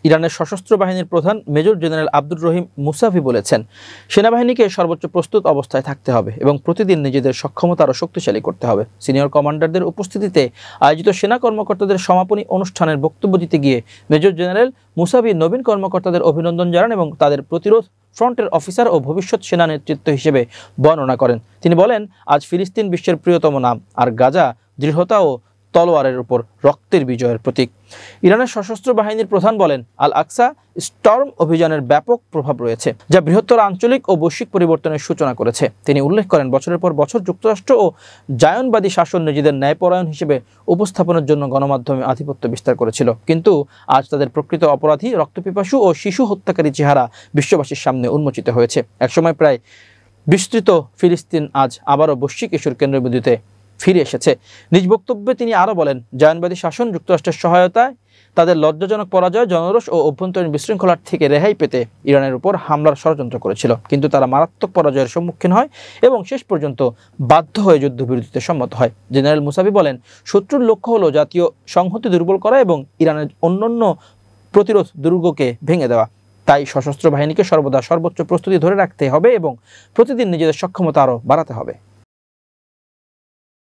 ইরানের সশস্ত্র বাহিনীর প্রধান major general Abdur Rahim Musavi বলেছেন, সেনাবাহিনীকে সর্বোচ্চ প্রস্তুত অবস্থায় থাকতে হবে এবং প্রতিদিন নিজেদের সক্ষমতা আরও শক্তিশালী করতে হবে। সিনিয়র কমান্ডারদের উপস্থিতিতে আয়োজিত সেনা কর্মকর্তাদের সমাপনী অনুষ্ঠানের বক্তব্য দিতে গিয়ে মেজর জেনারেল মুসাভি নবীন কর্মকর্তাদের অভিনন্দন জানান এবং তাদের প্রতিরোধ ফ্রন্টের অফিসার ও ভবিষ্যৎ সেনা নেতৃত্ব হিসেবে বর্ণনা করেন। তিনি বলেন, আজ ফিলিস্তিন বিশ্বের প্রিয়তম নাম, আর গাজা দৃঢ়তা ও তলোয়ারের উপর রক্তের বিজয়ের প্রতীক। ইরানের সশস্ত্র বাহিনীর প্রধান বলেন, আল আকসা স্টর্ম অভিযানের ব্যাপক প্রভাব রয়েছে, যা বৃহত্তর আঞ্চলিক ও বৈশ্বিক পরিবর্তনের সূচনা করেছে। তিনি উল্লেখ করেন, বছরের পর বছর যুক্তরাষ্ট্র ও জায়নবাদী শাসন নিজেদের ন্যায়পরায়ণ হিসেবে উপস্থাপনের জন্য গণমাধ্যমে আধিপত্য বিস্তার করেছিল, কিন্তু আজ তাদের প্রকৃত অপরাধী, রক্তপিপাসু ও শিশু হত্যাকারী চেহারা বিশ্ববাসীর সামনে উন্মোচিত হয়েছে। একসময় প্রায় বিস্তৃত ফিলিস্তিন আজ আবারও বৈশ্বিক ইস্যুর কেন্দ্রবিন্দুতে ফিরে এসেছে। নিজ বক্তব্যে তিনি আরও বলেন, জায়নবাদী শাসন যুক্তরাষ্ট্রের সহায়তায় তাদের লজ্জাজনক পরাজয়, জনরোষ ও অভ্যন্তরীণ বিশৃঙ্খলার থেকে রেহাই পেতে ইরানের উপর হামলার ষড়যন্ত্র করেছিল, কিন্তু তারা মারাত্মক পরাজয়ের সম্মুখীন হয় এবং শেষ পর্যন্ত বাধ্য হয়ে যুদ্ধবিরতিতে সম্মত হয়। জেনারেল মুসাভি বলেন, শত্রুর লক্ষ্য হলো জাতীয় সংহতি দুর্বল করা এবং ইরানের অন্যান্য প্রতিরোধ দুর্গকে ভেঙে দেওয়া। তাই সশস্ত্র বাহিনীকে সর্বদা সর্বোচ্চ প্রস্তুতি ধরে রাখতে হবে এবং প্রতিদিন নিজেদের সক্ষমতা আরও বাড়াতে হবে।